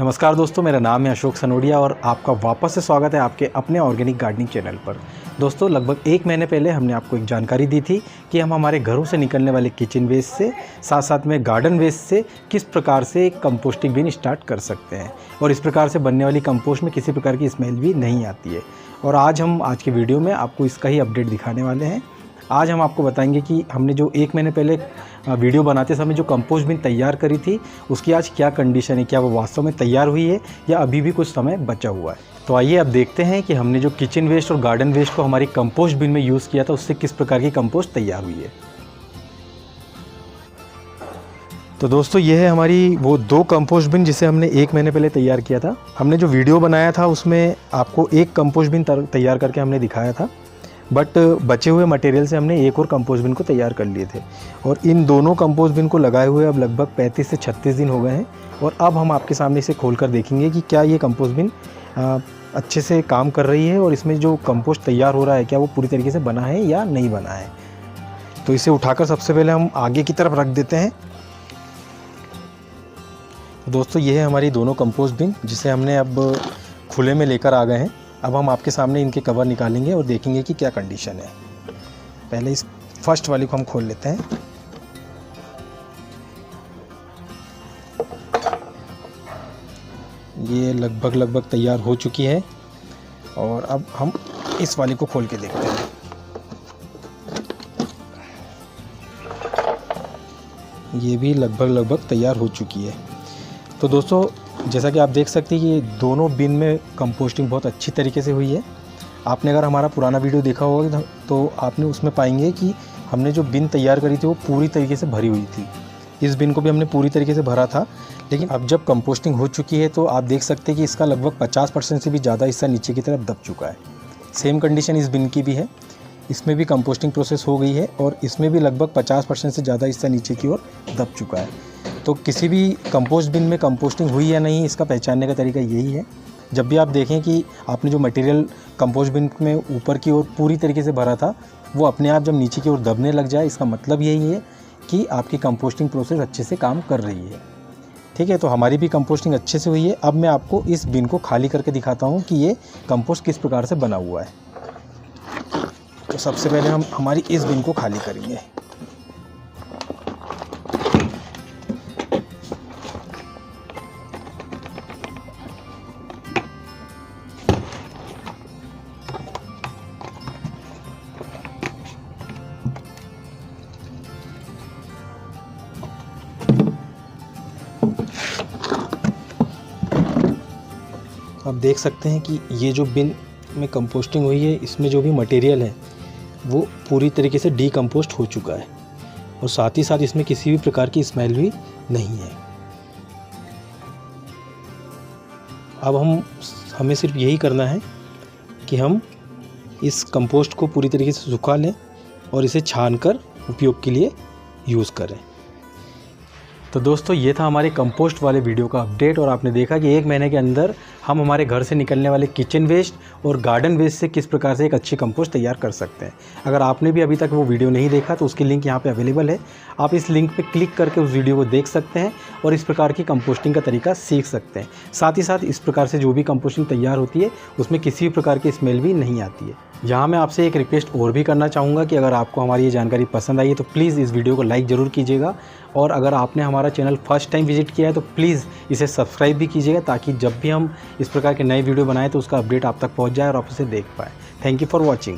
नमस्कार दोस्तों, मेरा नाम है अशोक सनोडिया और आपका वापस से स्वागत है आपके अपने ऑर्गेनिक गार्डनिंग चैनल पर। दोस्तों, लगभग 1 महीने पहले हमने आपको एक जानकारी दी थी कि हम हमारे घरों से निकलने वाले किचन वेस्ट से साथ साथ में गार्डन वेस्ट से किस प्रकार से एक कंपोस्टिंग बिन स्टार्ट कर सकते हैं और इस प्रकार से बनने वाली कंपोस्ट में किसी प्रकार की स्मेल भी नहीं आती है। और आज की वीडियो में आपको इसका ही अपडेट दिखाने वाले हैं। आज हम आपको बताएंगे कि हमने जो 1 महीने पहले वीडियो बनाते समय जो कंपोस्ट बिन तैयार करी थी उसकी आज क्या कंडीशन है, क्या वो वास्तव में तैयार हुई है या अभी भी कुछ समय बचा हुआ है। तो आइए अब देखते हैं कि हमने जो किचन वेस्ट और गार्डन वेस्ट को हमारी कंपोस्ट बिन में यूज़ किया था उससे किस प्रकार की कंपोस्ट तैयार हुई है। तो दोस्तों, ये है हमारी वो 2 कंपोस्ट बिन जिसे हमने 1 महीने पहले तैयार किया था। हमने जो वीडियो बनाया था उसमें आपको एक कंपोस्ट बिन तैयार करके हमने दिखाया था, बट बचे हुए मटेरियल से हमने एक और कंपोस्ट बिन को तैयार कर लिए थे और इन दोनों कंपोस्ट बिन को लगाए हुए अब लगभग 35 से 36 दिन हो गए हैं। और अब हम आपके सामने इसे खोलकर देखेंगे कि क्या ये कंपोस्ट बिन अच्छे से काम कर रही है और इसमें जो कंपोस्ट तैयार हो रहा है क्या वो पूरी तरीके से बना है या नहीं बना है। तो इसे उठाकर सबसे पहले हम आगे की तरफ रख देते हैं। दोस्तों, ये है हमारी दोनों कंपोस्ट बिन जिसे हमने अब खुले में लेकर आ गए हैं। अब हम आपके सामने इनके कवर निकालेंगे और देखेंगे कि क्या कंडीशन है। पहले इस फर्स्ट वाली को हम खोल लेते हैं। ये लगभग तैयार हो चुकी है और अब हम इस वाली को खोल के देखते हैं। ये भी लगभग तैयार हो चुकी है। तो दोस्तों, जैसा कि आप देख सकते हैं कि दोनों बिन में कंपोस्टिंग बहुत अच्छी तरीके से हुई है। आपने अगर हमारा पुराना वीडियो देखा होगा तो आपने उसमें पाएंगे कि हमने जो बिन तैयार करी थी वो पूरी तरीके से भरी हुई थी। इस बिन को भी हमने पूरी तरीके से भरा था, लेकिन अब जब कंपोस्टिंग हो चुकी है तो आप देख सकते हैं कि इसका लगभग 50% से भी ज़्यादा हिस्सा नीचे की तरफ दब चुका है। सेम कंडीशन इस बिन की भी है। इसमें भी कंपोस्टिंग प्रोसेस हो गई है और इसमें भी लगभग 50% से ज़्यादा हिस्सा नीचे की ओर दब चुका है। तो किसी भी कंपोस्ट बिन में कंपोस्टिंग हुई या नहीं, इसका पहचानने का तरीका यही है। जब भी आप देखें कि आपने जो मटेरियल कंपोस्ट बिन में ऊपर की ओर पूरी तरीके से भरा था वो अपने आप जब नीचे की ओर दबने लग जाए, इसका मतलब यही है कि आपकी कंपोस्टिंग प्रोसेस अच्छे से काम कर रही है। ठीक है, तो हमारी भी कंपोस्टिंग अच्छे से हुई है। अब मैं आपको इस बिन को खाली करके दिखाता हूँ कि ये कंपोस्ट किस प्रकार से बना हुआ है। तो सबसे पहले हम हमारी इस बिन को खाली करेंगे। आप देख सकते हैं कि ये जो बिन में कंपोस्टिंग हुई है इसमें जो भी मटेरियल है वो पूरी तरीके से डीकम्पोस्ट हो चुका है और साथ ही साथ इसमें किसी भी प्रकार की स्मेल भी नहीं है। अब हमें सिर्फ यही करना है कि हम इस कंपोस्ट को पूरी तरीके से सुखा लें और इसे छानकर उपयोग के लिए यूज़ करें। तो दोस्तों, ये था हमारे कंपोस्ट वाले वीडियो का अपडेट और आपने देखा कि 1 महीने के अंदर हम हमारे घर से निकलने वाले किचन वेस्ट और गार्डन वेस्ट से किस प्रकार से एक अच्छी कंपोस्ट तैयार कर सकते हैं। अगर आपने भी अभी तक वो वीडियो नहीं देखा तो उसकी लिंक यहाँ पे अवेलेबल है। आप इस लिंक पे क्लिक करके उस वीडियो को देख सकते हैं और इस प्रकार की कंपोस्टिंग का तरीका सीख सकते हैं। साथ ही साथ इस प्रकार से जो भी कंपोस्टिंग तैयार होती है उसमें किसी भी प्रकार की स्मेल भी नहीं आती है। यहाँ मैं आपसे एक रिक्वेस्ट और भी करना चाहूँगा कि अगर आपको हमारी ये जानकारी पसंद आई है तो प्लीज़ इस वीडियो को लाइक ज़रूर कीजिएगा और अगर आपने हमारा चैनल फर्स्ट टाइम विजिट किया है तो प्लीज़ इसे सब्सक्राइब भी कीजिएगा ताकि जब भी हम इस प्रकार के नए वीडियो बनाएं तो उसका अपडेट आप तक पहुँच जाए और आप उसे देख पाएँ। Thank you for watching.